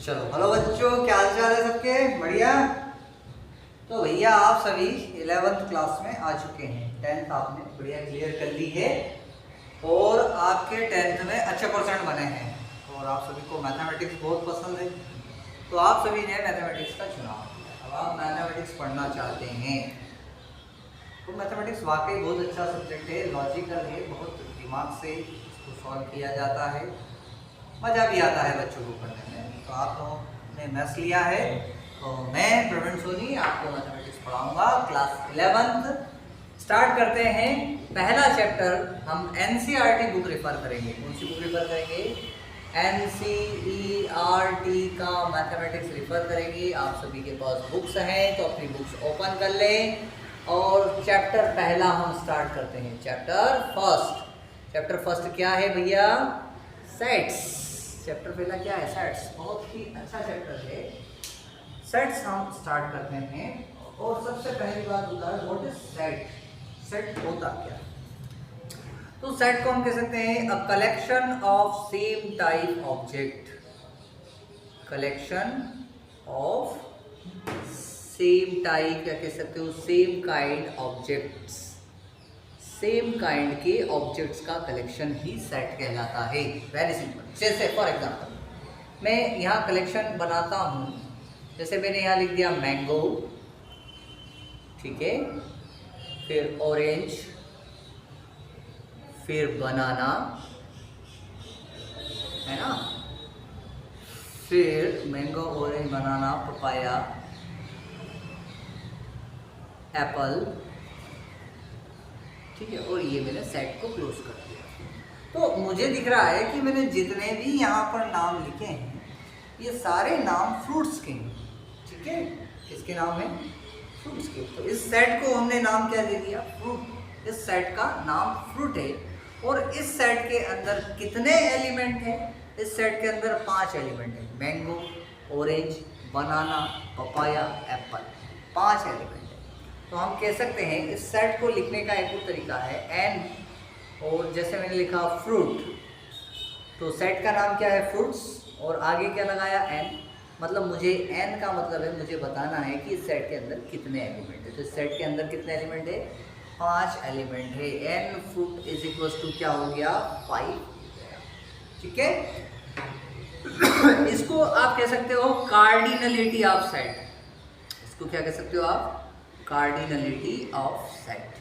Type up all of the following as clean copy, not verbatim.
चलो हेलो बच्चों, क्या हाल चाल है सबके? बढ़िया। तो भैया आप सभी 11th क्लास में आ चुके हैं। 10th आपने बढ़िया क्लियर कर ली है और आपके 10th में अच्छे परसेंट बने हैं और आप सभी को मैथमेटिक्स बहुत पसंद है, तो आप सभी ने मैथमेटिक्स का चुनाव किया। अब आप मैथमेटिक्स पढ़ना चाहते हैं तो मैथमेटिक्स वाकई बहुत अच्छा सब्जेक्ट है, लॉजिकल है, बहुत दिमाग से इसको सॉल्व किया जाता है, मज़ा भी आता है बच्चों को पढ़ने में। तो आप लोगों ने मैथ्स लिया है तो मैं प्रवीण सोनी आपको मैथमेटिक्स पढ़ाऊंगा क्लास 11th। स्टार्ट करते हैं। पहला चैप्टर हम एनसीईआरटी बुक रेफर करेंगे। कौन सी बुक रेफर करेंगे? एनसीईआरटी का मैथमेटिक्स रेफर करेंगे। आप सभी के पास बुक्स हैं तो अपनी बुक्स ओपन कर लें और चैप्टर पहला हम स्टार्ट करते हैं। चैप्टर फर्स्ट क्या है भैया? सेट्स। चैप्टर पहला क्या है? सेट्स। बहुत ही अच्छा चैप्टर है। सेट्स हम स्टार्ट करते हैं और सबसे पहली बात होता है व्हाट इज सेट। सेट होता क्या है? तो सेट को हम कह सकते हैं अ collection of same type object. Collection of same type, या कह सकते हो same kind objects. Same kind के ऑब्जेक्ट्स का कलेक्शन ही सेट कहलाता है। Very simple. जैसे फॉर एग्जांपल मैं यहाँ कलेक्शन बनाता हूँ, जैसे मैंने यहाँ लिख दिया मैंगो, ठीक है, फिर ऑरेंज, फिर बनाना, है ना, फिर मैंगो, ऑरेंज, बनाना, पपाया, एप्पल, ठीक है, और ये मैंने सेट को क्लोज कर दिया। तो मुझे दिख रहा है कि मैंने जितने भी यहाँ पर नाम लिखे हैं ये सारे नाम फ्रूट्स के हैं, ठीक है। किसके नाम है? फ्रूट्स के। तो इस सेट को हमने नाम क्या दे दिया? फ्रूट। इस सेट का नाम फ्रूट है और इस सेट के अंदर कितने एलिमेंट हैं? इस सेट के अंदर 5 एलिमेंट हैं। मैंगो, ऑरेंज, बनाना, पपाया, एप्पल, 5 एलिमेंट। तो हम कह सकते हैं इस सेट को लिखने का एक और तरीका है एन, और जैसे मैंने लिखा फ्रूट, तो सेट का नाम क्या है? फ्रूट्स, और आगे क्या लगाया? एन। मतलब मुझे एन का मतलब है मुझे बताना है कि इस सेट के अंदर कितने एलिमेंट है। तो इस सेट के अंदर कितने एलिमेंट है? 5 एलिमेंट है। N fruit is equal to क्या हो गया? 5, ठीक है। इसको आप कह सकते हो कार्डिनलिटी ऑफ सेट। इसको क्या कह सकते हो आप? Cardinality of set.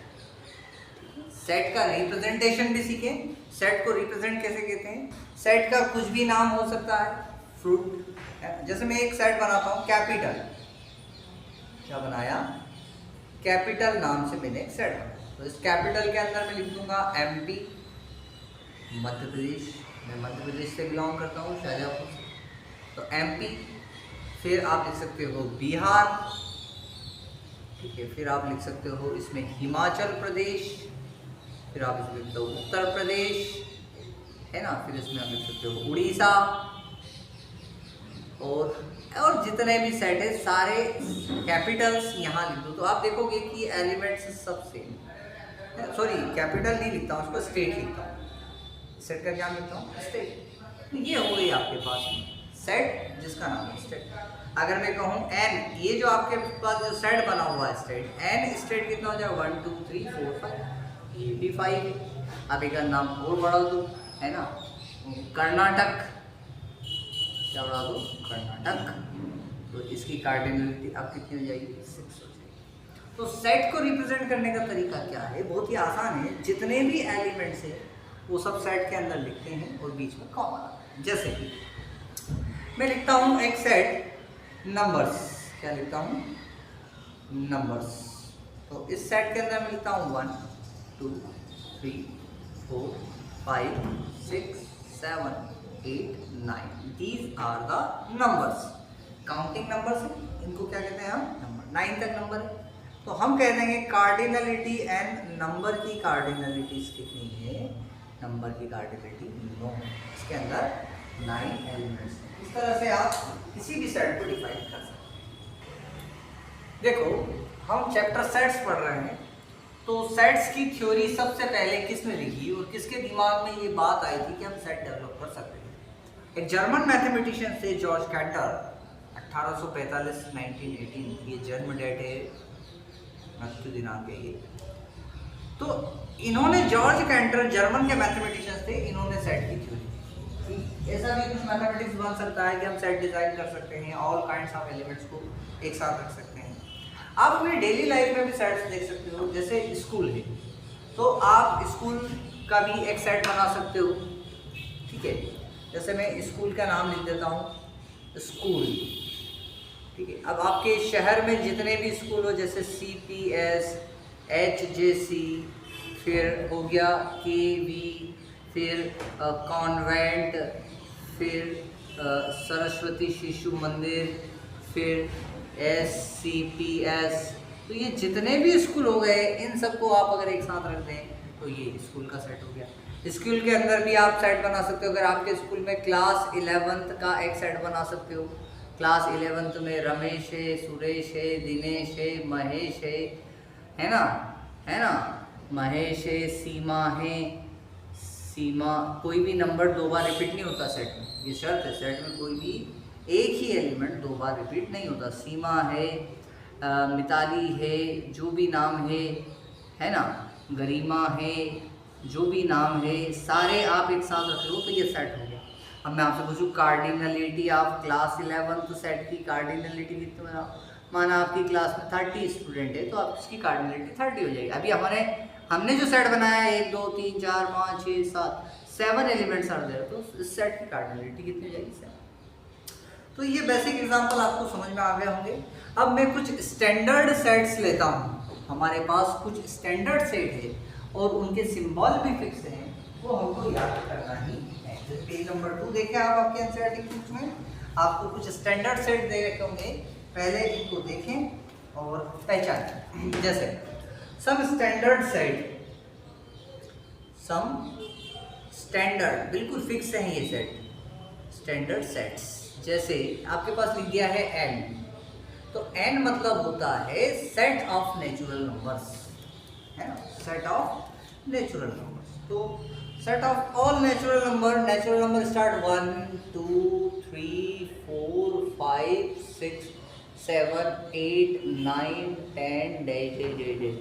सेट का रिप्रेजेंटेशन भी सीखे। सेट को रिप्रेजेंट कैसे कहते हैं? सेट का कुछ भी नाम हो सकता है, फ्रूट। जैसे मैं एक सेट बनाता हूँ कैपिटल, क्या बनाया? कैपिटल नाम से मैंने एक सेट बनाया। तो इस कैपिटल के अंदर मैं लिख दूंगा एमपी, मध्य प्रदेश। मैं मध्य प्रदेश से बिलोंग करता हूँ, शाहजहाँपुर से, तो एमपी। फिर आप लिख सकते हो बिहार, ठीक है। फिर आप लिख सकते हो इसमें हिमाचल प्रदेश, फिर आप इसमें लिखते हो उत्तर प्रदेश, है ना, फिर इसमें आप लिख सकते हो उड़ीसा, और जितने भी सेट है सारे कैपिटल्स यहाँ लिख दो। तो आप देखोगे कि एलिमेंट्स सब सेम। सॉरी, कैपिटल नहीं लिखता हूँ, उसको स्टेट लिखता हूँ। सेट का क्या लिखता हूँ? स्टेट। तो ये हो गई आपके पास सेट जिसका नाम है स्टेट। अगर मैं कहूँ एन, ये जो आपके पास जो सेट बना हुआ है स्टेट, एन स्टेट कितना हो जाएगा? 1 2 3 4 5, ये भी 5। आप एक नाम और बढ़ा दो, है ना, कर्नाटक, क्या बढ़ा दो? कर्नाटक। तो इसकी कार्डिनलिटी अब कितनी हो जाएगी? 6 हो जाएगी। तो सेट को रिप्रेजेंट करने का तरीका क्या है? बहुत ही आसान है। जितने भी एलिमेंट्स हैं वो सब सेट के अंदर लिखते हैं और बीच में कॉमा आता है। जैसे कि मैं लिखता हूँ एक सेट नंबर्स, क्या लिखता हूँ? नंबर्स। तो इस सेट के अंदर मैं लिखता हूँ 1 2 3 4 5 6 7 8 9। These are the numbers. Counting numbers हैं, इनको क्या कहते हैं हम? नंबर। 9 तक नंबर है। तो हम कह देंगे कार्डिनलिटी एंड नंबर की कार्डिनलिटीज कितनी है? नंबर की कार्डिनलिटी 9। इसके अंदर 9 एलिमेंट्स। इस तरह से आप किसी भी सेट को डिफाइन कर सकते हैं। देखो हम चैप्टर सेट्स पढ़ रहे हैं, तो सेट्स की थ्योरी सबसे पहले किसने लिखी और किसके दिमाग में ये बात आई थी कि हम सेट डेवलप कर सकते हैं? एक जर्मन मैथमेटिशियन थे जॉर्ज कैंटर, 1845 1918 ये जन्म डेट है, मृत्यु दिनांक है ये। तो इन्होंने जॉर्ज कैंटर जर्मन के मैथमेटिशियन थे, इन्होंने सेट की थ्योरी दी। ऐसा भी कुछ मैथमेटिक्स बन सकता है कि हम सेट डिजाइन कर सकते हैं, ऑल काइंड्स ऑफ एलिमेंट्स को एक साथ रख सकते हैं। आप अपनी डेली लाइफ में भी सेट्स देख सकते हो, जैसे स्कूल है तो आप स्कूल का भी एक सेट बना सकते हो, ठीक है। जैसे मैं स्कूल का नाम लिख देता हूँ स्कूल, ठीक है। अब आपके शहर में जितने भी स्कूल हो, जैसे CPS, HJC, फिर हो गया KV, फिर कॉन्वेंट, फिर सरस्वती शिशु मंदिर, फिर SCPS, तो ये जितने भी स्कूल हो गए इन सबको आप अगर एक साथ रख दें तो ये स्कूल का सेट हो गया। स्कूल के अंदर भी आप सेट बना सकते हो। अगर आपके स्कूल में क्लास 11th का एक सेट बना सकते हो, क्लास 11th में रमेश है, सुरेश है, दिनेश है, महेश है ना, महेश है, सीमा है, सीमा, कोई भी नंबर 2 बार रिपीट नहीं होता सेट में, ये शर्त है, सेट में कोई भी एक ही एलिमेंट 2 बार रिपीट नहीं होता। सीमा है, मिताली है, जो भी नाम है ना, गरिमा है, जो भी नाम है, सारे आप एक साथ रख लो तो ये सेट हो गया। अब मैं आपसे पूछूं कार्डिनलिटी ऑफ क्लास 11 सेट की कार्डिनलिटी कितनी है? माना आपकी क्लास में 30 स्टूडेंट है तो आप इसकी कार्डिनलिटी 30 हो जाएगी। अभी हमने जो सेट बनाया है 1 2 3 4 5 6 7 एलिमेंट्स आर देयर, तो इस सेट की कार्डिनलिटी कितनी हो जाएगी? 7। तो ये बेसिक एग्जांपल आपको समझ में आ गए होंगे। अब मैं कुछ स्टैंडर्ड सेट्स लेता हूँ, हमारे पास कुछ स्टैंडर्ड सेट है और उनके सिंबल भी फिक्स हैं, वो हमको याद करना ही है। पेज नंबर 2 देखें आप आपके एनसीईआरटी बुक में, आपको कुछ स्टैंडर्ड सेट दे रखे होंगे, पहले इनको देखें और पहचानें। जैसे some standard set, some standard बिल्कुल फिक्स हैं ये सेट, स्टैंडर्ड सेट्स। जैसे आपके पास लिख दिया है n, तो n मतलब होता है सेट ऑफ नेचुरल नंबर्स, है ना, सेट ऑफ नेचुरल नंबर्स। तो set of all natural number start 1 2 3 4 5 6 7 8 9 10 dash,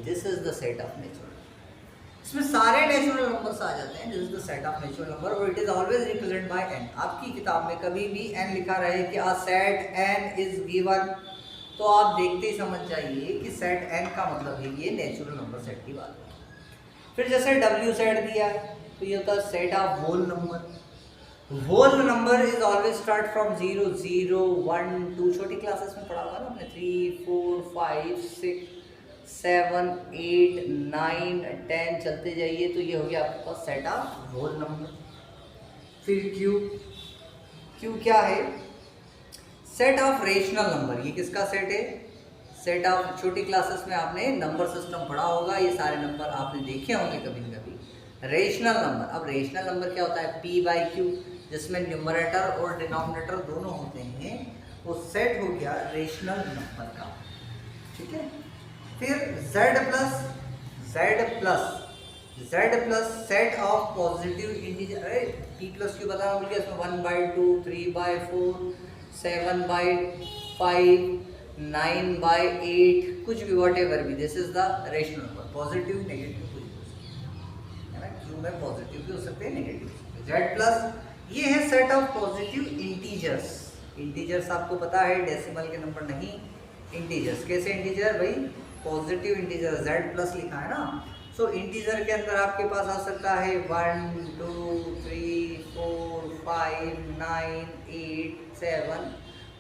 this is the set of natural. इसमें सारे नेचुरल नंबर्स आ जाते हैं, this is the set of natural number और it is always represent by n। आपकी किताब में कभी भी n लिखा रहे कि a set n is given, तो आप देखते ही समझ जाइए कि सेट n का मतलब है ये नेचुरल नंबर सेट की बात है। फिर जैसे W सेट दिया तो ये होता है set of whole number. Whole number is always start from 0 0 1 2, छोटी क्लासेस में पढ़ा हुआ ना हमने, 3 4 5 6 7 8 9 10 चलते जाइए, तो ये हो गया आपके पास सेट ऑफ होल नंबर। फिर क्यू क्या है? Set of rational number. ये किसका सेट है? सेट ऑफ, छोटी क्लासेस में आपने नंबर सिस्टम पढ़ा होगा, ये सारे नंबर आपने देखे होंगे कभी न कभी। रेशनल नंबर, अब रेशनल नंबर क्या होता है? P/Q, जिसमें न्यूमरेटर और डिनोमिनेटर दोनों होते हैं, वो सेट हो गया रेशनल नंबर का, ठीक है। फिर Z plus set of positive integer. अरे P+Q बताना भूल गया, इसमें 1/2 3/4 7/5 9/8 कुछ भी, वॉट एवर भी, this is the rational number. Positive negative कुछ भी हो सकते हैं, क्यू में पॉजिटिव भी हो सकते हैं, नेगेटिव हो सकते हैं। Z प्लस ये है set of positive integers. Integers आपको पता है डेसिमल के नंबर नहीं, इंटीजर्स। कैसे इंटीजर भाई? पॉजिटिव इंटीजर, Z प्लस लिखा है ना, सो इंटीजर के अंदर आपके पास आ सकता है 1 2 3 4 5 9 8 7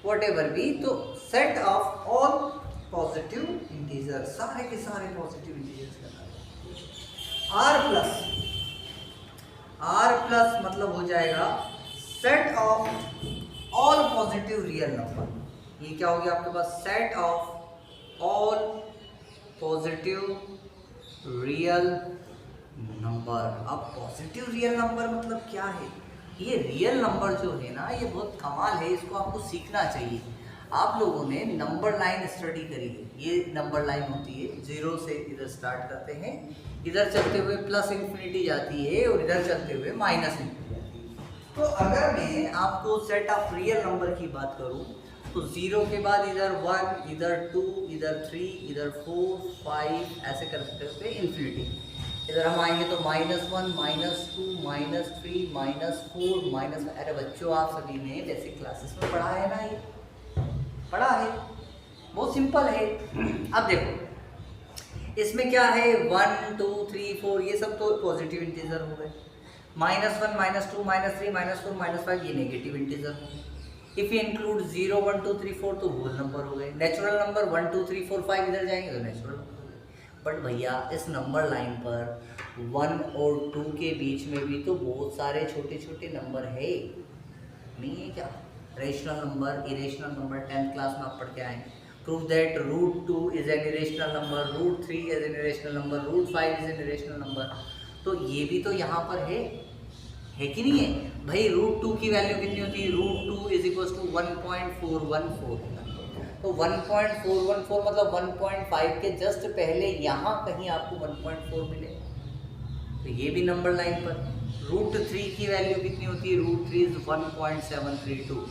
वॉट एवर भी। तो set of all positive integer, सारे के सारे पॉजिटिव इंटीजर्स का R प्लस मतलब हो जाएगा set of all positive real number. ये क्या हो गया आपके पास? Set of all positive real number. अब पॉजिटिव रियल नंबर मतलब क्या है? ये रियल नंबर जो है ना, ये बहुत कमाल है, इसको आपको सीखना चाहिए। आप लोगों ने नंबर लाइन स्टडी करी है, ये नंबर लाइन होती है, 0 से इधर स्टार्ट करते हैं, इधर चलते हुए प्लस इन्फिनिटी जाती है और इधर चलते हुए माइनस इन्फिनिटी जाती है। तो अगर मैं आपको सेट ऑफ रियल नंबर की बात करूं तो 0 के बाद इधर 1, इधर 2, इधर 3, इधर 4, 5 ऐसे करते करते इन्फिनिटी। इधर हम आएंगे तो -1, -2, -3, -4, -, अरे बच्चों आप सभी ने बेसिक क्लासेस में पढ़ा है ना, ये पढ़ा है, बहुत सिंपल है। अब देखो इसमें क्या है, 1, 2, 3, 4 ये सब तो पॉजिटिव इंटीजर हो गए, -1, -2, -3, -4, -5 ये नेगेटिव इंटीजर हो गए। इफ यू इंक्लूड 0, 1, 2, 3, 4 तो होल नंबर हो गए। नेचुरल नंबर 1, 2, 3, 4, 5 इधर जाएंगे तो नेचुरल नंबर हो गए। बट भैया इस नंबर लाइन पर 1 और 2 के बीच में भी तो बहुत सारे छोटे छोटे नंबर है, नहीं है क्या? Rational number, irrational number 10th class में आप पढ़ के आए। Prove that √2 is an irrational number, √3 is an irrational number, √5 is an irrational number. तो ये भी तो यहाँ पर है कि नहीं है भाई? √2 की वैल्यू कितनी होती है? √2 इज इक्वल टू 1.414। तो 1.414 मतलब 1.5 के जस्ट पहले यहाँ कहीं आपको 1.4 मिले, तो ये भी नंबर लाइन पर। √3 की वैल्यू कितनी होती है? √3 इज 1.732।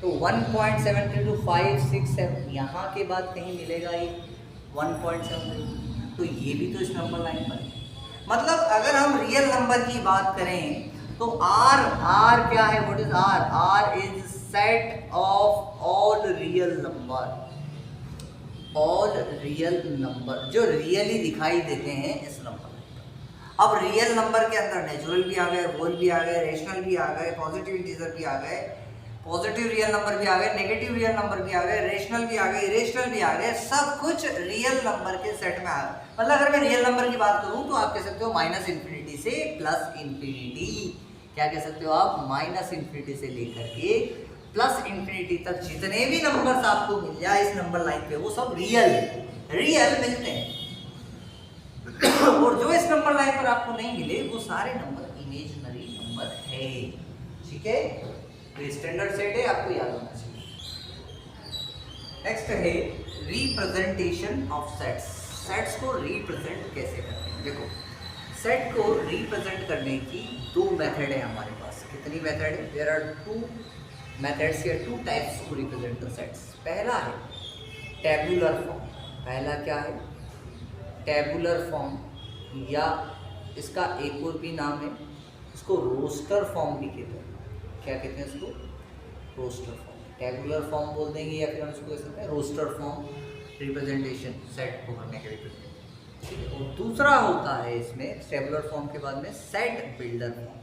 तो 1.732, 5, 6, 7 यहाँ के बाद कहीं मिलेगा ये 1.732, तो ये भी तो इस नंबर लाइन पर है। मतलब अगर हम रियल नंबर की बात करें तो R क्या है? What is R? R is set of all real number, all real number जो रियली दिखाई देते हैं इस नंबर में। अब रियल नंबर के अंदर नेचुरल भी आ गए, होल भी आ गए, रेशनल भी आ गए, पॉजिटिव इंटीजर भी आ गए, पॉजिटिव रियल नंबर भी आ गए, नेगेटिव रियल नंबर भी आ गए, रेशनल भी आ गए, इरेशनल भी आ गए, सब कुछ रियल नंबर के सेट में आ गए। मतलब अगर मैं रियल नंबर की बात करूं तो आप कह सकते हो -∞ से +∞। क्या कह सकते हो आप? -∞ से लेकर के +∞ तक जितने भी नंबर्स आपको मिल जाए इस नंबर लाइन पे वो सब रियल मिलते हैं। और जो इस नंबर लाइन पर आपको नहीं मिले वो सारे नंबर इमेजिनरी नंबर है। ठीक है, तो स्टैंडर्ड सेट है, आपको याद होना चाहिए। नेक्स्ट है रिप्रेजेंटेशन ऑफ सेट्स। सेट्स को रिप्रेजेंट कैसे करते हैं? देखो सेट को रिप्रेजेंट करने की 2 मेथड है हमारे पास। कितनी मेथड है? देयर आर 2 मेथड्स या 2 types to represent the sets. पहला है टेबुलर फॉर्म। पहला क्या है? टेबुलर फॉर्म, या इसका एक और भी नाम है, इसको रोस्टर फॉर्म भी कहते हैं। क्या कहते हैं इसको? Roster form. टेबुलर फॉर्म बोल देंगे या फिर हम इसको कह सकते हैं रोस्टर फॉर्म, रिप्रेजेंटेशन सेट को करने के लिए। ठीक है, और दूसरा होता है इसमें टेबुलर फॉर्म के बाद में सेट बिल्डर फॉर्म।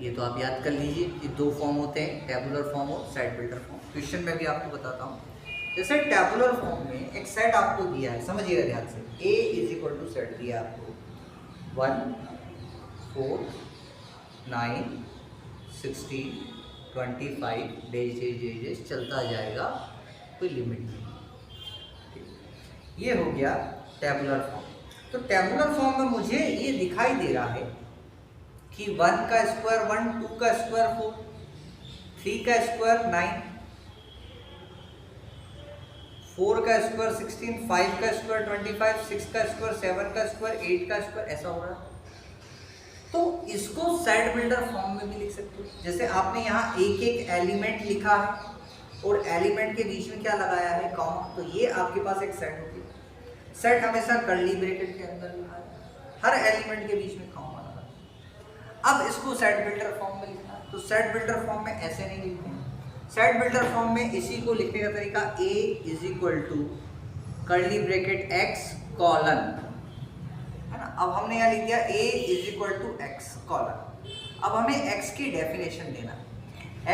ये तो आप याद कर लीजिए कि 2 फॉर्म होते हैं, टेबुलर फॉर्म और सेट बिल्डर फॉर्म। क्वेश्चन में भी आपको बताता हूँ। जैसे टेबुलर फॉर्म में एक सेट आपको दिया है, समझिएगा ध्यान से। A is equal to set दिया आपको 1, 4, 9, 16, 25 डेज चलता जाएगा, कोई लिमिट नहीं। ये हो गया टेबुलर फॉर्म। तो टेबुलर फॉर्म में मुझे ये दिखाई दे रहा है कि 1 का स्क्वायर 1, 2 का स्क्वायर 4, 3 का स्क्वायर 9, 4 का स्क्वायर 16, 5 का स्क्वायर 25, 6 का स्क्वायर 7 का स्क्वायर 8 का स्क्वायर, ऐसा हो रहा है। तो इसको सेट बिल्डर फॉर्म में भी लिख सकते हो। जैसे आपने यहाँ एक एक एलिमेंट लिखा है और एलिमेंट के बीच में क्या लगाया है? कॉमा। तो ये आपके पास एक सेट होगी। सेट हमेशा कर्ली ब्रैकेट के अंदर लिखा है, हर एलिमेंट के बीच में कॉमा लगा। अब इसको सेट बिल्डर फॉर्म में लिखना है, तो सेट बिल्डर फॉर्म में ऐसे नहीं लिखते हैं। सेट बिल्डर फॉर्म में इसी को लिखने का तरीका A is equal to curly bracket x colon, है ना। अब हमने यहाँ लिख दिया A is equal to x colon. अब हमें x की डेफिनेशन देना है।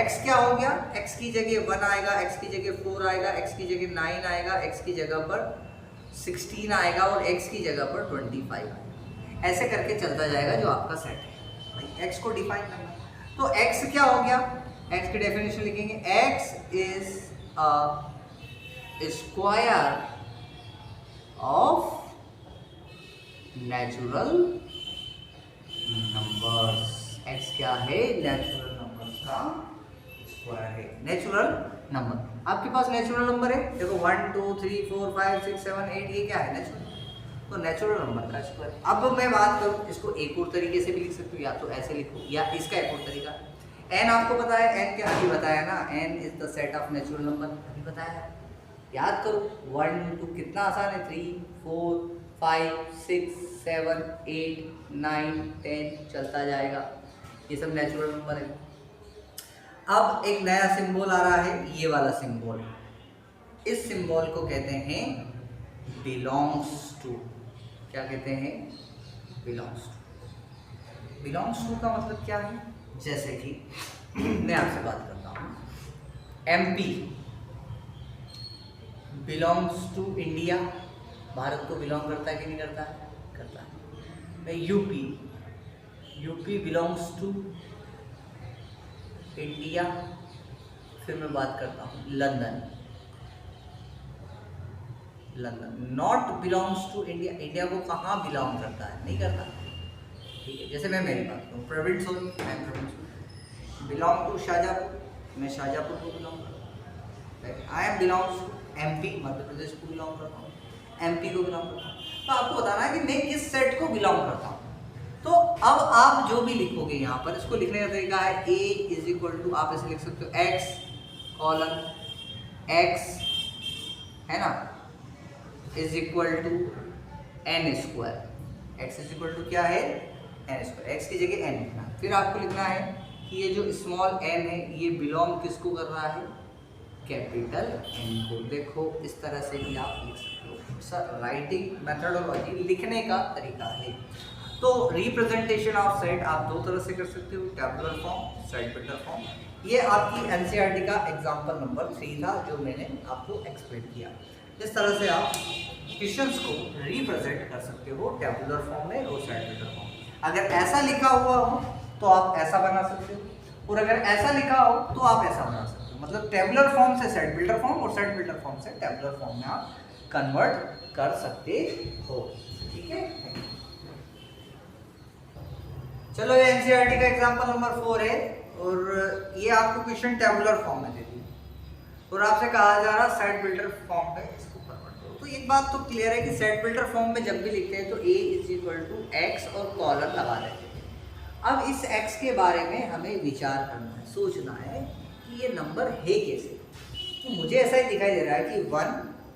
x क्या हो गया? x की जगह 1 आएगा, x की जगह 4 आएगा, x की जगह 9 आएगा, x की जगह पर 16 आएगा और x की जगह पर 25 आएगा। ऐसे करके चलता जाएगा जो आपका सेट है। भाई x को डिफाइन करना, तो x क्या हो गया? x की डेफिनेशन लिखेंगे, x is a square of natural numbers. x क्या है? नेचुरल नंबर्स का स्क्वायर है। नेचुरल नंबर, आपके पास नेचुरल नंबर है, देखो 1, 2, 3, 4, 5, 6, 7, 8, ये क्या है? नेचुरल। तो नेचुरल नंबर का स्क्वायर। अब मैं बात करूँ, इसको एक और तरीके से भी लिख सकते हो, या तो ऐसे लिखो या इसका एक और तरीका। एन आपको पता है, एन क्या अभी बताया ना, N is the set of natural number, अभी बताया। याद करो 1 2 कितना आसान है, 3 4 5 6 7 8 9 10 चलता जाएगा, ये सब नेचुरल नंबर है। अब एक नया सिंबल आ रहा है, ये वाला सिंबल, इस सिंबल को कहते हैं बिलोंग्स टू। क्या कहते हैं? Belongs to. बिलोंग्स टू का मतलब क्या है? जैसे कि मैं आपसे बात करता हूँ, MP belongs to India, Bharat को बिलोंग करता है कि नहीं करता है? करता है। मैं यूपी बिलोंग्स टू इंडिया। फिर मैं बात करता हूँ London not belongs to India, India को कहाँ बिलोंग करता है? नहीं करता। ठीक है, जैसे मैं मेरी बात करूँ, प्रवीण सोनी, मैं प्रवीण सोनी बिलोंग टू शाहजहाँपुर, मैं शाहजहाँपुर को बिलोंग करता हूँ। I am belongs to MP, Madhya Pradesh को बिलोंग करता हूँ, MP को बिलोंग करता हूँ। तो आपको बताना है कि मैं किस सेट को बिलोंग करता हूँ। तो अब आप जो भी लिखोगे यहाँ पर, इसको लिखने का तरीका है A इज इक्वल टू, आप ऐसे लिख सकते हो X कॉलन X है ना, is equal to N square. X is equal to क्या है? N square. X की जगह N लिखना। फिर आपको लिखना है कि ये जो स्मॉल n है ये बिलोंग किसको कर रहा है? कैपिटल N को। देखो इस तरह से भी आप लिख सकते हो, सर राइटिंग मेथडोलॉजी लिखने का तरीका है। तो रिप्रेजेंटेशन ऑफ सेट आप दो तरह से कर सकते हो, tabular form, set builder form. ये आपकी NCERT का एग्जाम्पल नंबर 3 था जो मैंने आपको एक्सप्लेन किया। इस तरह से आप क्वेश्चंस को रिप्रेजेंट कर सकते हो टैबुलर फॉर्म में और सेट बिल्डर फॉर्म। अगर ऐसा लिखा हुआ हो तो आप ऐसा बना सकते हो, और अगर ऐसा लिखा हो तो आप ऐसा बना सकते हो। मतलब टैबुलर फॉर्म से सेट बिल्डर फॉर्म और सेट बिल्डर फॉर्म से टैबुलर फॉर्म में आप कन्वर्ट कर सकते हो। ठीक है, चलो ये NCERT का एग्जांपल नंबर 4 है और ये आपको क्वेश्चन टैबुलर फॉर्म में दे दी और आपसे कहा जा रहा सेट बिल्डर फॉर्म में इसको कन्वर्ट करो। तो एक बात तो क्लियर है कि सेट बिल्डर फॉर्म में जब भी लिखते हैं तो A is equal to X और कॉलन लगा देते हैं। अब इस X के बारे में हमें विचार करना है, सोचना है कि ये नंबर है कैसे। तो मुझे ऐसा ही दिखाई दे रहा है कि 1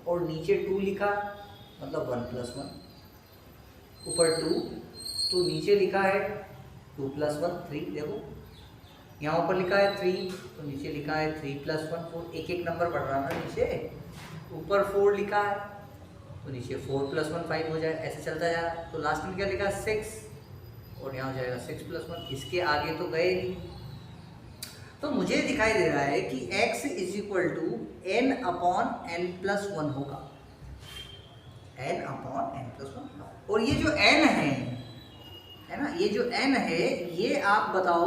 और नीचे 2 लिखा, मतलब 1 + 1, ऊपर 2, तो नीचे लिखा है 2 + 1 3। देखो यहाँ ऊपर लिखा है 3, तो नीचे लिखा है 3 + 1 4। एक एक नंबर बढ़ रहा है ना नीचे। ऊपर 4 लिखा है तो नीचे 4 + 1 5 हो जाए, ऐसे चलता जा रहा है। तो लास्ट में क्या लिखा है 6 और यहाँ हो जाएगा 6 + 1। इसके आगे तो गए नहीं। तो मुझे दिखाई दे रहा है कि x is equal to n/n+1 होगा, n/n+1। और ये जो n है ना, ये जो n है ये आप बताओ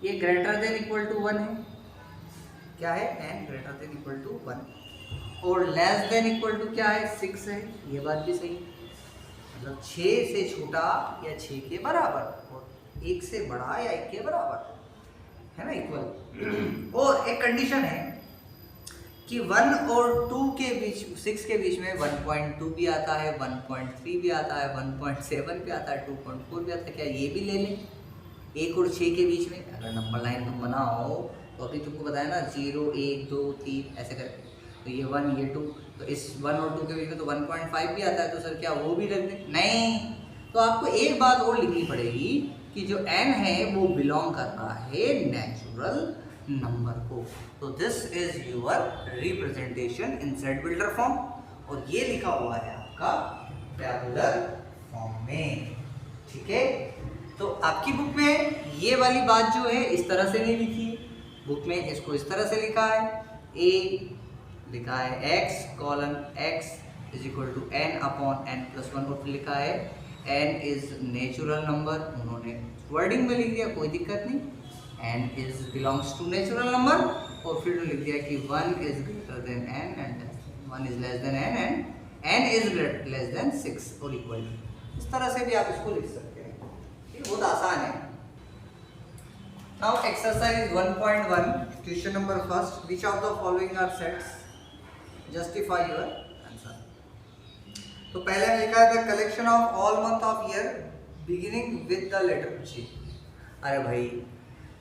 ये ग्रेटर देन इक्वल टू 1 है। क्या है? n greater than equal to 1 और लेस देन इक्वल टू क्या है? 6 है। ये बात भी सही, मतलब 6 से छोटा या 6 के बराबर और 1 से बड़ा या 1 के बराबर है ना, इक्वल। और एक कंडीशन है कि 1 और 2 के बीच, 6 के बीच में 1.2 भी आता है, 1.3 भी आता है, 1.7 भी आता है, 2.4 भी आता है। क्या ये भी ले लें? 1 और 6 के बीच में अगर नंबर लाइन तुम बनाओ तो अभी तुमको बताया ना 0 1 2 3 ऐसे करके, तो ये 1 ये 2, तो इस 1 और 2 के बीच में तो 1.5 भी आता है। तो सर क्या वो भी रख दें? नहीं, तो आपको एक बात और लिखनी पड़ेगी कि जो n है वो बिलोंग करता है नेचुरल नंबर को। तो this is your representation in set builder form और ये लिखा हुआ है आपका टैबुलर फॉर्म में। ठीक है, तो आपकी बुक में ये वाली बात जो है इस तरह से नहीं लिखी है, बुक में इसको इस तरह से लिखा है। A लिखा है x colon x is equal to n/n+1 और फिर लिखा है n इज नेचुरल नंबर, उन्होंने वर्डिंग में लिख दिया, कोई दिक्कत नहीं। n is belongs to natural number और फिर लिख दिया कि 1 is greater than n and 1 is less than n and n is less than 6 और इक्वल टू। इस तरह से भी आप इसको लिख सकते हैं, ये बहुत आसान है। Now exercise 1.1 question number 1, which of the following are sets, justify your answer. तो पहले में लिखा है the collection of all month of year beginning with the letter J। अरे भाई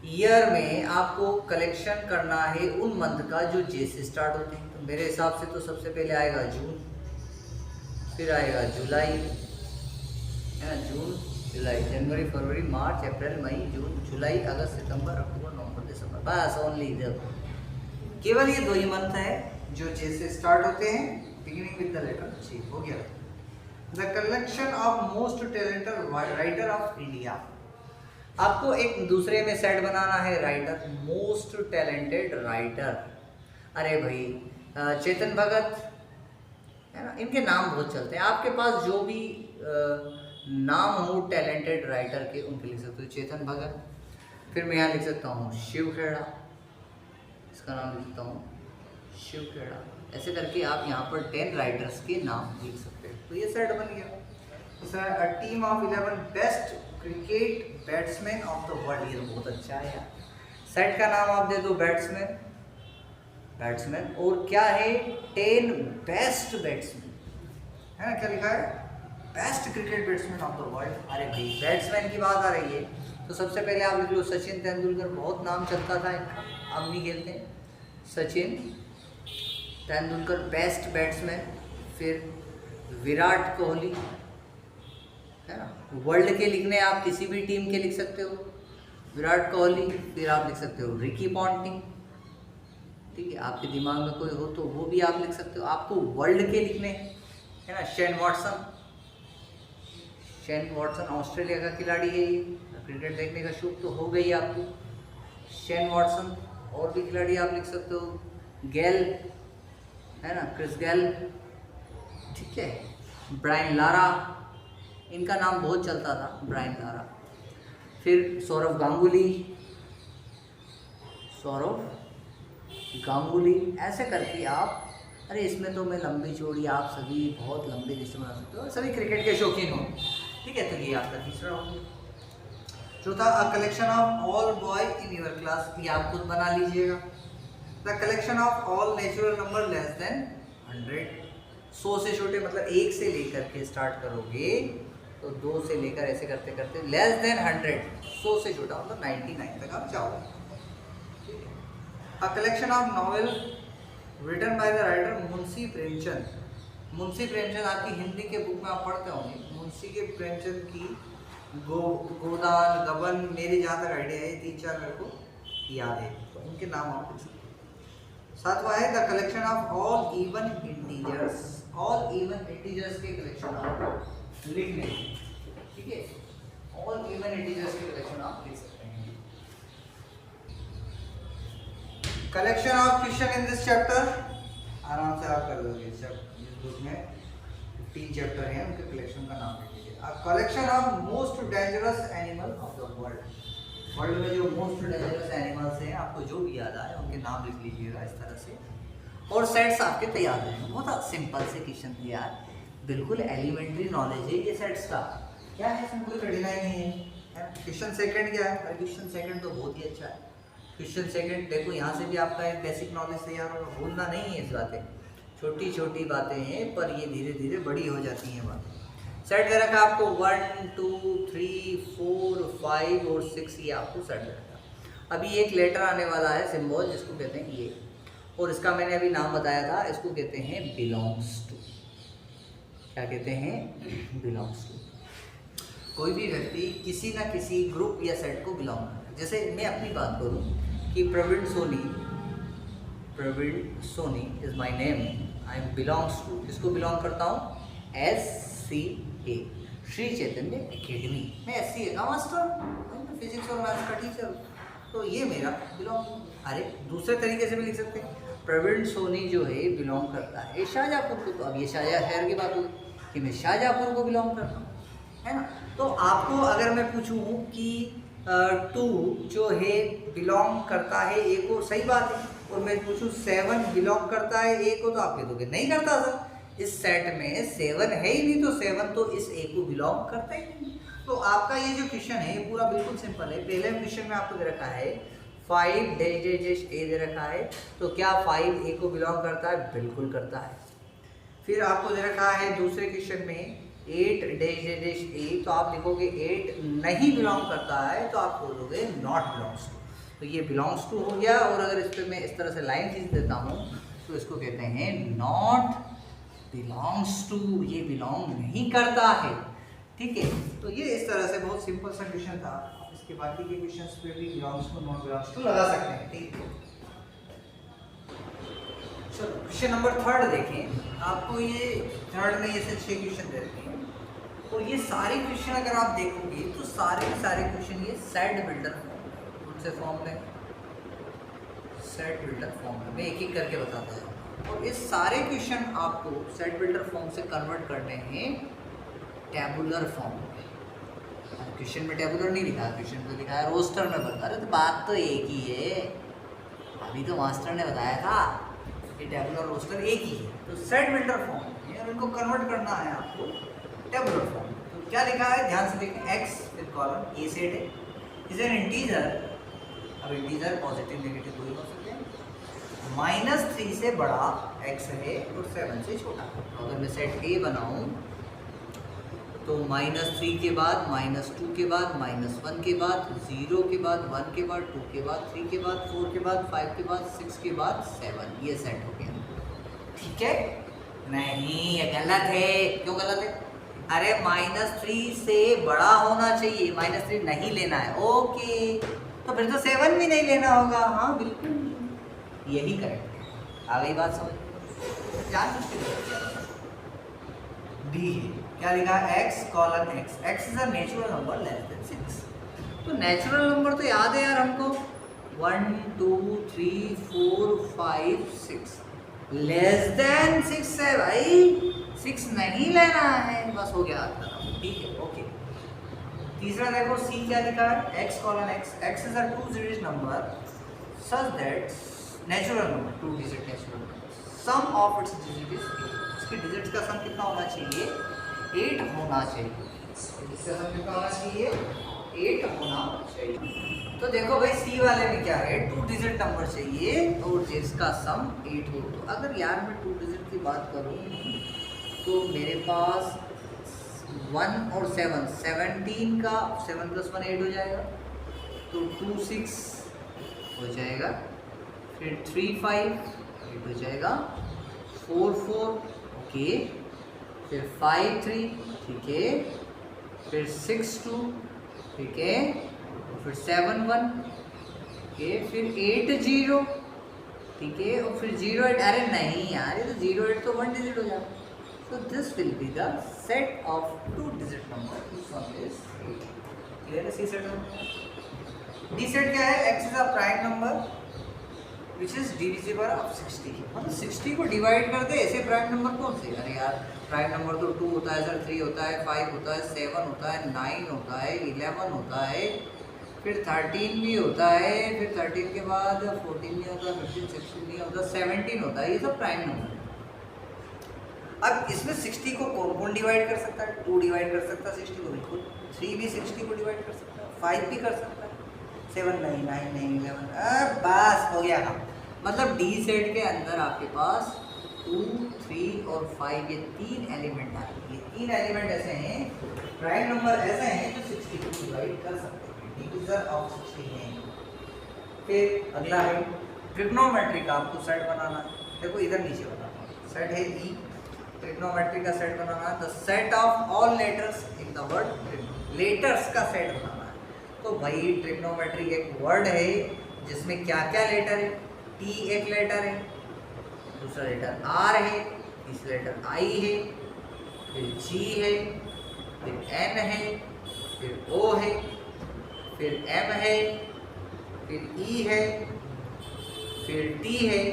ईयर में आपको कलेक्शन करना है उन मंथ का जो जे से स्टार्ट होते हैं। तो मेरे हिसाब से तो सबसे पहले आएगा जून, फिर आएगा जुलाई, है ना, जून जुलाई, जनवरी फरवरी मार्च अप्रैल मई जून जुलाई अगस्त सितंबर अक्टूबर नवंबर दिसंबर, बस ओनली केवल ये 2 ही मंथ है जो जे से स्टार्ट होते हैं, बिगिनिंग विद द लेटर जी। हो गया। The collection of most talented writer of India. आपको एक दूसरे में सेट बनाना है राइटर, मोस्ट टैलेंटेड राइटर। अरे भाई चेतन भगत, है ना, इनके नाम बहुत चलते हैं। आपके पास जो भी नाम हो टैलेंटेड राइटर के, उनके लिख सकते हो चेतन भगत। फिर मैं यहाँ लिख सकता हूँ शिव खेड़ा, इसका नाम लिख सकता हूँ शिव खेड़ा। ऐसे करके आप यहाँ पर 10 राइटर्स के नाम लिख सकते हो। तो ये सेट बन गया। A team of 11 best cricket batsman of the world. ये तो बहुत अच्छा है यार। सेट का नाम आप दे दो बैट्समैन, बैट्समैन, और क्या है 10 बेस्ट बैट्समैन, है ना, क्या लिखा है best cricket batsman of the world. अरे भाई बैट्समैन की बात आ रही है तो सबसे पहले आप लिख लो सचिन तेंदुलकर, बहुत नाम चलता था इनका, अब नहीं खेलते हैं। Sachin Tendulkar best batsman. फिर विराट कोहली, है ना, वर्ल्ड के लिखने आप किसी भी टीम के लिख सकते हो, विराट कोहली। फिर आप लिख सकते हो रिकी पॉन्टिंग, ठीक है, आपके दिमाग में कोई हो तो वो भी आप लिख सकते हो। आपको वर्ल्ड के लिखने, है ना, Shane Watson, Shane Watson Australia का खिलाड़ी है ये, क्रिकेट देखने का शौक तो हो गई आपको, शेन वॉटसन। और भी खिलाड़ी आप लिख सकते हो, गेल, है ना, क्रिस गेल, ठीक है, ब्रायन लारा, इनका नाम बहुत चलता था, ब्रायन लारा। फिर सौरव गांगुली, सौरव गांगुली, ऐसे करके आप, अरे इसमें तो मैं लंबी चौड़ी आप सभी बहुत लंबी लिस्ट बना सकते हो, सभी क्रिकेट के शौकीन हो, ठीक है। तो ये आपका तीसरा हो गया। चौथा, अ collection of all boy in your class, ये आप खुद बना लीजिएगा। The collection of all natural number less than 100, 100 से छोटे, मतलब 1 से लेकर के स्टार्ट करोगे तो 2 से लेकर ऐसे करते करते लेस देन 100, 100 से छोटा मतलब 99 तक आप जाओगे। A collection of novel written by the writer Munshi Premchand. Munshi Premchand आपकी हिंदी के बुक में आप पढ़ते होंगे, मुंशी के प्रेमचंद की गोदान, गबन, मेरी जहाँ तक आइडिया है 3-4 मेरे को याद है, तो उनके नाम आप लिख सकते हो। सातवां है the collection of all even integers, all even integers के कलेक्शन आप लिखने, ठीक है, ऑल इवन इंटीजर्स के कलेक्शन आप लिख सकते हैं। Collection of question in this chapter, आराम से आप कर लोगे। इस बुक में 15 चैप्टर हैं, उनके कलेक्शन का नाम लिख लीजिए। अ collection of most dangerous animal of the world, world में जो मोस्ट डेंजरस एनिमल्स हैं, आपको जो भी याद आए उनके नाम लिख लीजिएगा इस तरह से, और सेट्स आपके तैयार हैं। बहुत सिंपल से क्वेश्चन थे यार, बिल्कुल एलिमेंट्री नॉलेज है ये सेट्स का, क्या है, इसमें कोई कठिनाई नहीं है। क्वेश्चन सेकंड क्या है, क्वेश्चन सेकंड तो बहुत ही अच्छा है। क्वेश्चन सेकंड देखो, यहाँ से भी आपका एक बेसिक नॉलेज तैयार होगा, भूलना नहीं है इस बातें, छोटी छोटी बातें हैं पर ये धीरे धीरे बड़ी हो जाती हैं बातें। सेट दे रखा आपको 1 2 3 4 5 और 6, ये आपको सेट दे रखा। अभी एक लेटर आने वाला है सिंबल, जिसको कहते हैं ये, और इसका मैंने अभी नाम बताया था, इसको कहते हैं बिलोंग्स टू। क्या कहते हैं, बिलोंग्स टू। कोई भी व्यक्ति किसी ना किसी ग्रुप या सेट को बिलोंग करता है। जैसे मैं अपनी बात करूं कि Praveen Soni is my name, I belongs to, किसको बिलोंग करता हूँ, SCA, श्री चैतन्य एकेडमी। मैं SCA का मास्टर, फिजिक्स और मैथ्स का टीचर, तो ये मेरा बिलोंग। अरे दूसरे तरीके से भी लिख सकते हैं, प्रवीण सोनी जो है बिलोंग करता है शाहजहाँपुर को, तो अब ये शाहजहाँ खैर की बात होगी कि मैं शाहजहाँपुर को बिलोंग करता हूँ, है ना। तो आपको अगर मैं पूछूँ कि टू जो है बिलोंग करता है ए को, सही बात है, और मैं पूछूँ 7 बिलोंग करता है ए को, तो आप कह दोगे नहीं करता सर, इस सेट में 7 है ही नहीं, तो 7 तो इस ए को बिलोंग करता ही नहीं। तो आपका ये जो क्वेश्चन है ये पूरा बिल्कुल सिंपल है। पहले क्वेश्चन में आपको दे रखा है 5 डैश डैश डैश ए दे रखा है, तो क्या 5 ए को बिलोंग करता है, बिल्कुल करता है। फिर आपको दे रखा है दूसरे क्वेश्चन में 8 डैश डैश ए, तो आप लिखोगे 8 नहीं बिलोंग करता है, तो आप बोलोगे नॉट बिलोंग्स टू। तो ये बिलोंग्स टू हो गया। और अगर इस पर मैं इस तरह से लाइन खींच देता हूँ तो इसको कहते हैं नॉट बिलोंग्स टू, ये बिलोंग नहीं करता है। ठीक है, तो ये इस तरह से बहुत सिंपल सा क्वेश्चन था। इसके बाकी के क्वेश्चंस पे भी belongs to not belongs to लगा सकते हैं। ठीक है, चलो क्वेश्चन नंबर 3 देखें। आपको ये थर्ड में ये से 6 क्वेश्चन दे रखे हैं और ये सारे क्वेश्चन अगर आप देखोगे तो सारे क्वेश्चन ये सेट बिल्डर फॉर्म, कौन से फॉर्म में, सेट बिल्डर फॉर्म में। मैं एक एक करके बताता हूँ। और ये सारे क्वेश्चन आपको सेट बिल्डर फॉर्म से कन्वर्ट करने हैं टेबुलर फॉर्म में। क्वेश्चन में टेबुलर नहीं लिखा है, क्वेश्चन तो लिखा है रोस्टर में बता रहे। तो बात तो एक ही है, अभी तो मास्टर ने बताया था कि टेबुलर रोस्टर एक ही है। तो सेट बिल्डर फॉर्म है और इनको कन्वर्ट करना है आपको टेबुलर फॉर्म। तो क्या लिखा है ध्यान से देखें, एक्स फिर कॉलम ए सेट है, इज एन इंटीजर। अब इंटीजर पॉजिटिव नेगेटिव कोई हो सकते हैं। -3 से बड़ा x है और 7 से छोटा। तो अगर मैं सेट ए बनाऊं तो -3 के बाद -2 के बाद -1 के बाद 0 के बाद 1 के बाद 2 के बाद 3 के बाद 4 के बाद 5 के बाद 6 के बाद 7, ये सेट हो गया। ठीक है, नहीं ये गलत है। क्यों गलत है? अरे -3 से बड़ा होना चाहिए, -3 नहीं लेना है। ओके, तो फिर तो 7 भी नहीं लेना होगा। हाँ बिल्कुल, यही करेक्ट है। आ गई बात समझ? जान डी है, क्या लिखा है x colon x, x is a natural number less than 6। तो नेचुरल नंबर तो याद है यार हमको, 1 2 3 4 5 6, लेस देन 6 है भाई, 6 नहीं लेना है, बस हो गया। ठीक है, ओके। तीसरा देखो सी क्या लिखा है, x colon x, x is a 2 digit number such that natural number 2 digit natural number sum of its digit is 8। इसके डिजिट्स का सम कितना होना चाहिए? 8 होना चाहिए। इसका सम कितना होना चाहिए? 8 होना चाहिए। तो देखो भाई सी वाले में क्या है, 2 डिजिट नंबर चाहिए और जिसका सम 8 हो। तो अगर यार मैं 2 डिजिट की बात करूँ तो मेरे पास 1 और 7, 17 का 7 + 1 8 हो जाएगा। तो 2 6 हो जाएगा, फिर 3 5 8 हो जाएगा, 4 4 ओके, फिर 5 3 ठीक है, फिर 6 2 ठीक है, फिर 7 1 ओके, फिर 8 0 ठीक है, और फिर 0 8। अरे नहीं यार, ये तो 0 8 तो 1 डिजिट हो जाएगा। So this will be the set of 2 digit number whose sum is 8. Clear है? C set है। D set क्या है? X is a prime number which is divisible of 60। मतलब 60 को डिवाइड कर दे, ऐसे प्राइम नंबर कौन से? अरे यार प्राइम नंबर तो 2 होता है सर, 3 होता है, 5 होता है, 7 होता है, 9 होता है, 11 होता है, फिर 13 भी होता है, फिर 13 के बाद 14 नहीं होता, 15 16 नहीं होता, 17 होता है। ये सब प्राइम नंबर। अब इसमें 60 को कौन कौन डिवाइड कर सकता है? 2 डिवाइड कर सकता है 60 को, बिल्कुल। 3 भी 60 को डिवाइड कर सकता है, 5 भी कर सकता है, 7 नहीं, 9 नहीं, 11। बस हो गया काम। मतलब डी सेट के अंदर आपके पास 2 3 और 5 ये 3 एलिमेंट आते हैं। ये 3 एलिमेंट ऐसे हैं, प्राइम नंबर ऐसे हैं जो 60 को डिवाइड कर सकते हैं, डिविजन ऑफ 60 है। फिर अगला है ट्रिग्नोमेट्री का आपको सेट बनाना है। देखो इधर नीचे बनाना है, सेट है ई, ट्रिग्नोमेट्री का सेट बनाना है। The set of all letters in the word, letters का सेट बनाना है। तो भाई ट्रिग्नोमेट्री एक वर्ड है जिसमें क्या क्या लेटर है? टी एक लेटर है, दूसरा लेटर आर है, तीसरा लेटर आई है, फिर जी है, फिर एन है, फिर ओ है, फिर एम है, फिर ई है, फिर टी है।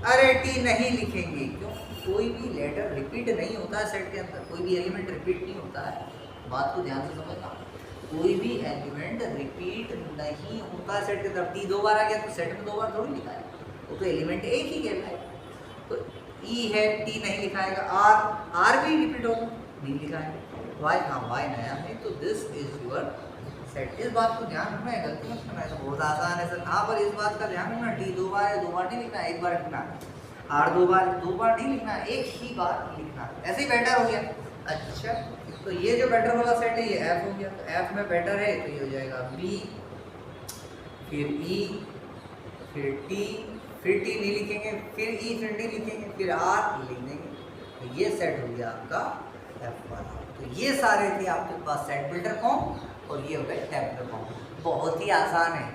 अरे टी नहीं लिखेंगे, क्यों? कोई भी लेटर रिपीट नहीं होता है सेट के अंदर, कोई भी एलिमेंट रिपीट नहीं होता है। बात को ध्यान से समझना, कोई भी एलिमेंट रिपीट नहीं होता है सेट के अंदर। टी 2 बार आ गया तो सेट में 2 बार थोड़ी लिखा है, वो तो एलिमेंट एक ही कहलाएगा। तो ई है, टी नहीं लिखाएगा, आर भी रिपीट होगा, नहीं लिखाएगा, वाई हाँ वाई नया है, तो दिस इज यूर सेट। इस बात को ध्यान रखना है, गलती मत करना है, बहुत आसान है सर। हाँ, पर इस बात का ध्यान रखना, टी 2 बार है, 2 बार नहीं लिखना है, 1 बार लिखना है। आर 2 बार नहीं लिखना है, एक ही बार लिखना है। ऐसे ही बेटर हो गया। अच्छा, तो ये जो बेटर वाला सेट है ये एफ हो गया, तो एफ में बेटर है तो ये हो जाएगा बी, फिर ई, फिर टी, फिर टी नहीं लिखेंगे, फिर ई, फिर डी लिखेंगे, फिर आर लिख देंगे। तो ये सेट हो गया आपका एफ वाला। तो ये सारे थे आपके पास सेट बिल्डर फॉर्म, और ये हो गए टैबुलर फॉर्म। बहुत ही आसान है।